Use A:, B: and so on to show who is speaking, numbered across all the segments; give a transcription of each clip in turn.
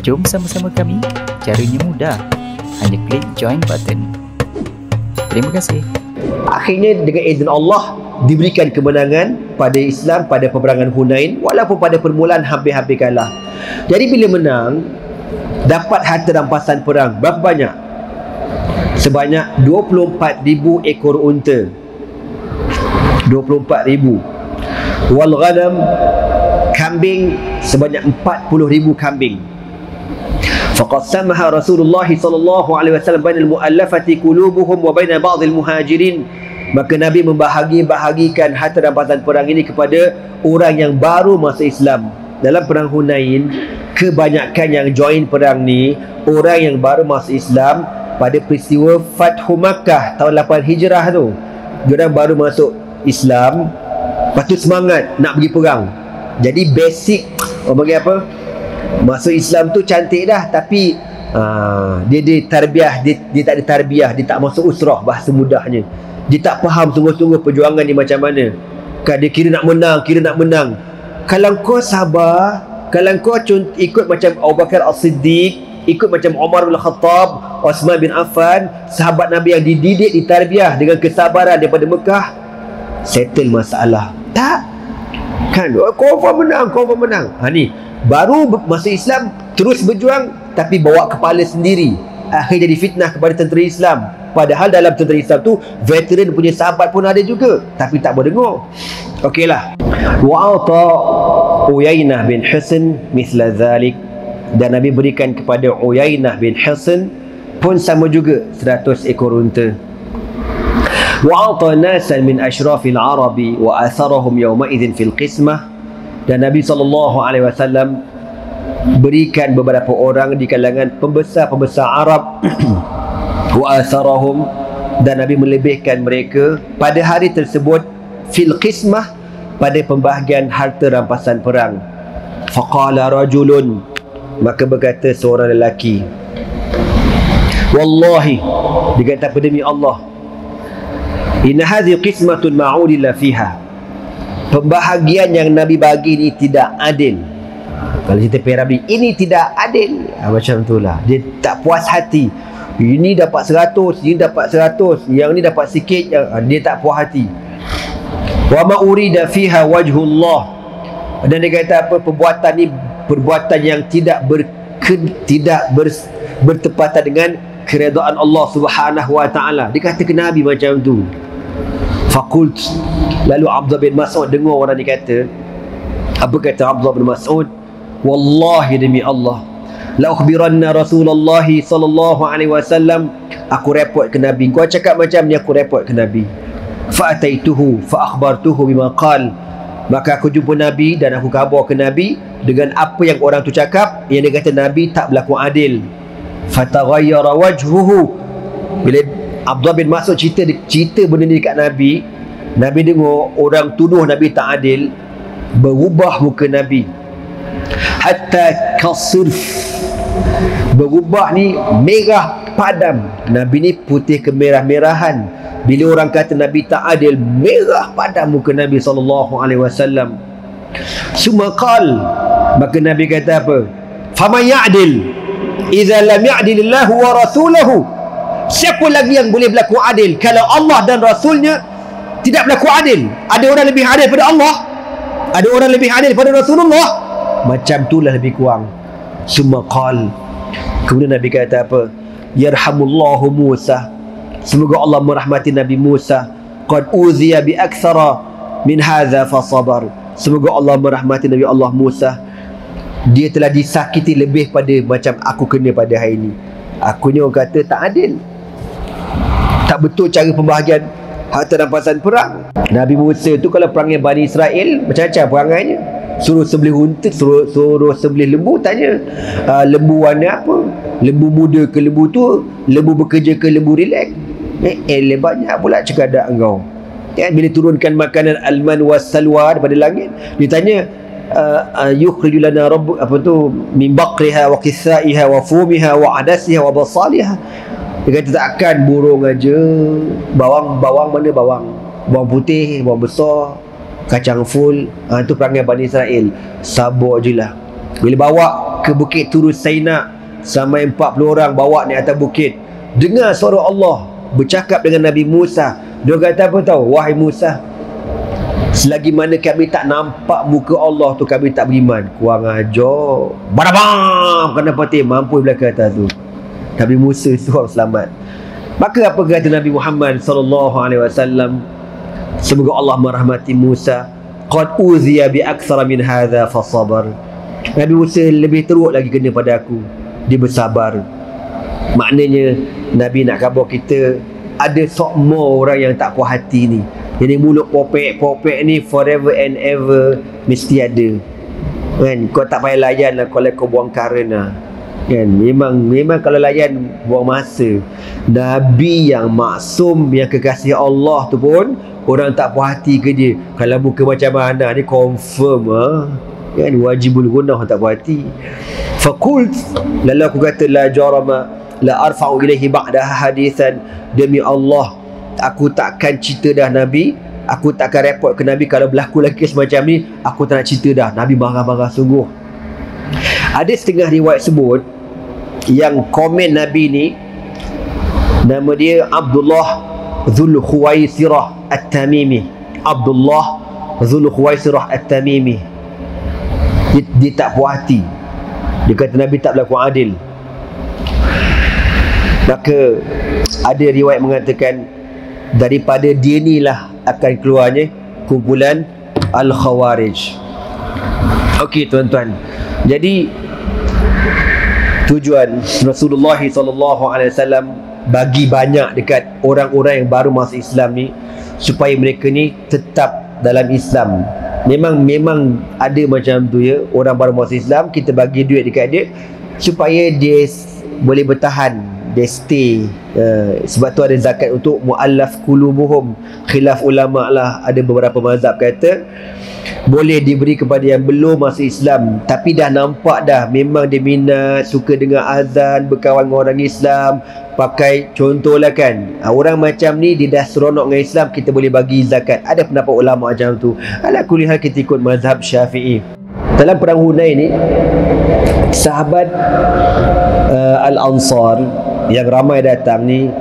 A: Jom sama-sama kami. Caranya mudah. Hanya klik join button. Terima kasih.
B: Akhirnya dengan izin Allah diberikan kemenangan pada Islam pada peperangan Hunain, walaupun pada permulaan hampir-hampir kalah. Jadi bila menang, dapat harta rampasan perang berapa banyak? Sebanyak 24,000 ekor unta. 24,000. Wal ghanam, kambing sebanyak 40,000 kambing. Faqassamaha Rasulullah sallallahu alaihi wasallam bainal muallafati qulubuhum wa baina ba'dil muhajirin. Maka Nabi membahagi-bahagikan harta rampasan perang ini kepada orang yang baru masuk Islam. Dalam perang Hunain, kebanyakan yang join perang ni orang yang baru masuk Islam pada peristiwa Fathu Makkah tahun 8 Hijrah tu. Diorang baru masuk Islam, lepas tu semangat nak pergi perang. Jadi basic orang panggil apa, masuk Islam tu cantik dah, tapi dia tarbiah, dia tak ada tarbiah, dia tak masuk usrah, bahasa mudahnya. Dia tak faham sungguh-sungguh perjuangan ni macam mana. Kan dia kira nak menang. Kalau kau sabar, kalau kau ikut macam Abu Bakar As-Siddiq, ikut macam Umar bin Khattab, Osman bin Affan, sahabat Nabi yang dididik, ditarbiah dengan kesabaran daripada Mekah, settle masalah. Tak? Kan? Confirm menang. Ni baru masuk Islam, terus berjuang, tapi bawa kepala sendiri. Akhirnya jadi fitnah kepada tentera Islam. Padahal dalam tentera Islam tu veteran punya sahabat pun ada juga, tapi tak berdengar. Okeylah. Wa'ata Uyainah bin Hisn misla dhalik, dan Nabi berikan kepada Uyainah bin Hisn pun sama juga 100 ekor unta. Wa'ata nasan min ashrafil arabi wa atharahum yawma idzin fil qismah, dan Nabi SAW berikan beberapa orang di kalangan pembesar-pembesar Arab wa atharahum, dan Nabi melebihkan mereka pada hari tersebut fil qismah, pada pembahagian harta rampasan perang. Faqala rajulun, maka berkata seorang lelaki, wallahi, dia kata demi Allah, inna hadhihi qismatun ma'udilla fiha, pembahagian yang Nabi bagi ni tidak adil. Kalau cerita P.R.B, ini tidak adil. Macam itulah, dia tak puas hati. Ini dapat 100, ini dapat 100, yang ni dapat sikit, dia tak puas hati. Wa ma urida fiha wajhullah, dan dia kata apa, perbuatan ni perbuatan yang tidak bertepatan dengan keredaan Allah Subhanahu wa taala. Dia kata ke Nabi macam tu. Faqult, lalu Abdullah bin Mas'ud dengar orang ni kata. Apa kata Abdullah bin Mas'ud? Wallahi, demi Allah, la ukhbiranna Rasulullah sallallahu alaihi wasallam, aku report ke Nabi. Kau cakap macam ni, aku report ke Nabi. Fa ataituhu fa akhbartuhu bima qal, maka aku jumpa Nabi dan aku khabar ke Nabi dengan apa yang orang tu cakap, yang dia kata Nabi tak berlaku adil. Fataghayyara wajhuhu, bila Abdullah bin Mas'ud cerita benda ni dekat Nabi, Nabi dengar orang tuduh Nabi tak adil, berubah muka Nabi. Hatta kasirf, berubah ni merah padam. Nabi ni putih kemerah-merahan. Bila orang kata Nabi tak adil, merah padam muka Nabi SAW. Sumakal, maka Nabi kata apa? Faman ya'dil idza lam ya'dilillahu wa rasuluhu, siapa lagi yang boleh berlaku adil kalau Allah dan Rasulnya tidak berlaku adil? Ada orang lebih adil pada Allah? Ada orang lebih adil pada Rasulullah? Macam itulah lebih kurang. Sumakal, kemudian Nabi kata apa? Yarhamullahu Musa, semoga Allah merahmati Nabi Musa. Qad uziya bi aktsara min hadza fa sabar, semoga Allah merahmati Nabi Allah Musa, dia telah disakiti lebih pada macam aku kena pada hari ini. Aku ni orang kata tak adil, tak betul cara pembahagian harta rampasan perang. Nabi Musa tu kalau perangnya Bani Israel, macam-macam perangainya. Suruh sembelih unta, suruh sembelih lembu, tanya lembu warna apa, lembu muda ke lembu tua, lembu bekerja ke lembu relax. Banyak pula cekadak engkau. Bila turunkan makanan alman was salwa daripada langit, dia tanya yukhriju lana rabbuk apa tu min baqriha wa qithaiha wa fumiha wa adasiha wa basaliha. Dia kata takkan burung aja, bawang mana bawang putih, bawang besar, kacang full. Itu perangai Bani Israel. Sabar je lah. Bila bawa ke bukit Turus Saina, sampai 40 orang bawa ni atas bukit. Dengar suara Allah bercakap dengan Nabi Musa. Dia kata apa tahu? Wahai Musa, selagi mana kami tak nampak muka Allah tu, kami tak beriman. Kurang ajar. Badabam, kena patih, mampu belakang atas tu. Nabi Musa tu orang selamat. Maka apa kata Nabi Muhammad sallallahu alaihi wasallam? Semoga Allah merahmati Musa. Qad uziya bi aktsara min hadza fa sabar. Nabi Musa lebih teruk lagi kena pada aku, dia bersabar. Maknanya Nabi nak khabar kita, ada sokmo orang yang tak puas hati ni. Jadi mulut popek ni forever and ever mesti ada. Kan, kau tak payah layan lah kalau kau buang karen lah. Kan, memang kalau layan buang masa. Nabi yang maksum, yang kekasih Allah tu pun orang tak puas hati ke dia. Kalau muka macam mana ni confirm kan, wajibul gunah tak puas hati. Fakult, lalu aku kata la jarama la arfa'u ilaihi ba'da hadithan, demi Allah aku takkan cerita dah Nabi, aku takkan report ke Nabi kalau berlaku lagi semacam ni, aku tak nak cerita dah. Nabi marah-marah sungguh. Ada setengah riwayat sebut yang komen Nabi ni nama dia Abdullah Dhul Khuwaisirah At-Tamimi. Abdullah Dhul Khuwaisirah At-Tamimi. Dia tak puas hati. Dia kata Nabi tak berlaku adil. Maka ada riwayat mengatakan daripada dia ni lah akan keluarnya kumpulan Al-Khawarij. Okey tuan-tuan, jadi tujuan Rasulullah SAW bagi banyak dekat orang-orang yang baru masuk Islam ni, supaya mereka ni tetap dalam Islam. Memang ada macam tu ya, orang baru masuk Islam, kita bagi duit dekat dia supaya dia boleh bertahan, dia stay. Sebab tu ada zakat untuk mu'allaf qulubuhum. Khilaf ulama lah, ada beberapa mazhab kata boleh diberi kepada yang belum masuk Islam tapi dah nampak dah memang dia minat, suka dengar azan, berkawan dengan orang Islam, pakai contohlah kan, orang macam ni dia dah seronok dengan Islam, kita boleh bagi zakat. Ada pendapat ulama macam tu. Ala kulli hal kita ikut mazhab Syafi'i. Dalam perang Hunain ni, sahabat Al-Ansar yang ramai datang ni,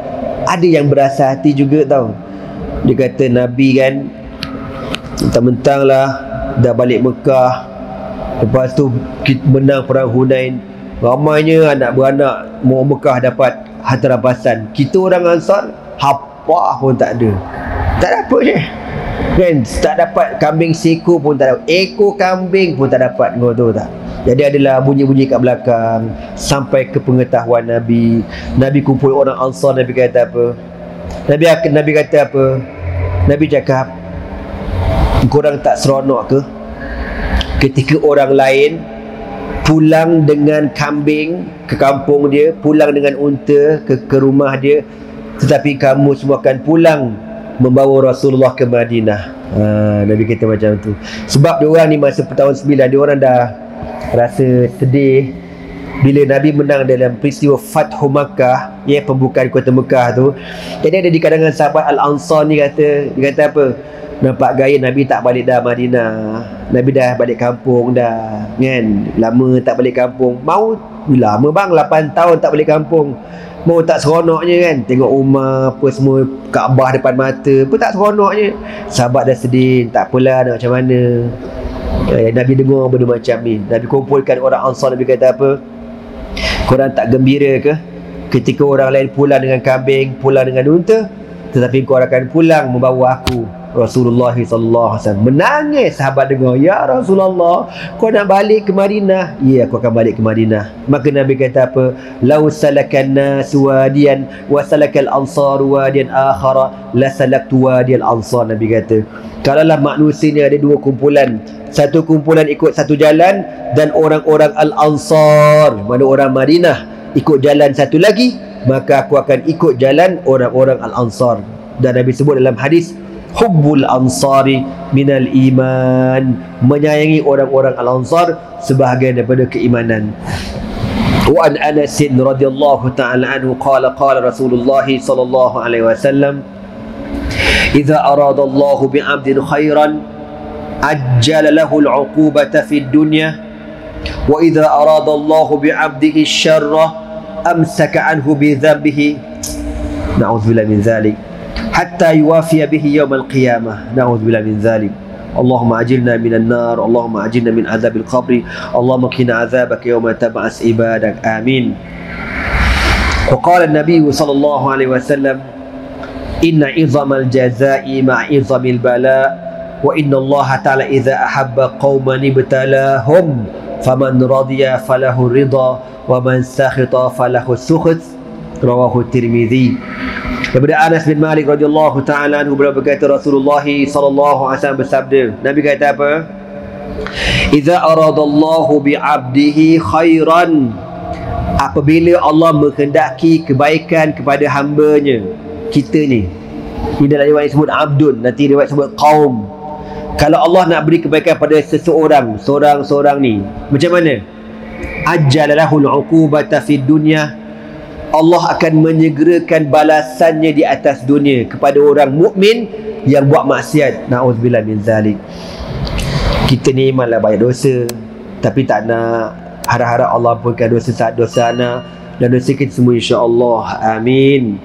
B: ada yang berasa hati juga tau. Dia kata Nabi kan mentang-mentang lah dah balik Mekah, lepas tu kita menang perang Hunain, ramainya anak beranak mau Mekah dapat harta rampasan. Kita orang Ansar apa pun tak ada. Tak dapat je kan, tak dapat kambing seekor pun tak dapat, ekor kambing pun tak dapat. Kau tahu tak? Jadi adalah bunyi-bunyi kat belakang sampai ke pengetahuan Nabi. Nabi kumpul orang Ansar. Nabi kata apa? Nabi kata apa? Nabi cakap, korang tak seronok ke ketika orang lain pulang dengan kambing ke kampung dia, pulang dengan unta ke rumah dia, tetapi kamu semua akan pulang membawa Rasulullah ke Madinah. Nabi kata macam tu. Sebab diorang ni masa tahun 9, diorang dah rasa sedih bila Nabi menang dalam peristiwa Fathu Makkah, ya, pembukaan kota Mekah tu. Jadi ada di kalangan sahabat Al-Ansar ni dia kata apa? Nampak gaya Nabi tak balik dah Madinah. Nabi dah balik kampung dah kan. Lama tak balik kampung. Mau lama bang, 8 tahun tak balik kampung. Mau tak seronoknya kan, tengok rumah apa semua, Kaabah depan mata pun tak seronoknya. Sahabat dah sedih, tak apalah nak macam mana. Nabi dengar benda macam ni. Nabi kumpulkan orang Ansar. Nabi kata apa? Korang tak gembira ke ketika orang lain pulang dengan kambing, pulang dengan unta, tetapi korang akan pulang membawa aku, Rasulullah SAW. Menangis sahabat dengar, ya Rasulullah, kau nak balik ke Madinah? Ya, aku akan balik ke Madinah. Maka Nabi kata apa? Lau salakan nasu wadiyan wa salakal ansar wadiyan akhara la salaktu wadiyal ansar. Nabi kata, kalaulah manusia ni ada dua kumpulan, satu kumpulan ikut satu jalan dan orang-orang Al-Ansar, mana orang Madinah, ikut jalan satu lagi, maka aku akan ikut jalan orang-orang Al-Ansar. Dan Nabi sebut dalam hadis, hubbul ansari minal iman, menyayangi orang-orang Al-Ansar sebahagian daripada keimanan. Wa an Anas radhiyallahu ta'ala anhu qala Rasulullah sallallahu alaihi wasallam, idza arada Allah bi'abdin khairan ajjala lahu al-'uqubata fid dunya wa idza arada Allah bi'abdihi syarra amsaka anhu bi dhanbihi na'udzubillahi min dzalik hatta yuwafiya bihi yaumal qiyamah na'udzubillahi min dzalik. Allahumma ajilna minan nar, Allahumma ajilna min azabil qabri, Allahumma qina azabaka yawma tab'as ibadak. Amin. Wa qala an-nabiy sallallahu alaihi wasallam inna izamal jazaa'i ma'a izamil bala wa inna Allah ta'ala idza ahabba qauman ibtalahum faman radiya falahu ridha wa man sakhita falahu sukhut. Rawahu Tirmizi. Daripada Anas bin Malik radhiyallahu ta'ala anhu berkata Rasulullah sallallahu alaihi wasallam bersabda, Nabi kata apa? Idza aradallahu bi'abdihi khairan, apabila Allah menghendaki kebaikan kepada hamba-Nya, kita ni. Ini dalam riwayat sebut abdun, nanti riwayat sebut qaum. Kalau Allah nak beri kebaikan pada seseorang, seorang ni, macam mana? Ajjalallahu al-uqubata fid dunya, Allah akan menyegerakan balasannya di atas dunia kepada orang mukmin yang buat maksiat. Na'udzubillah min zalik. Kita ni malah banyak dosa, tapi tak nak harap-harap Allah ampunkan dosa anak dan dosa kita semua, insya-Allah. Amin.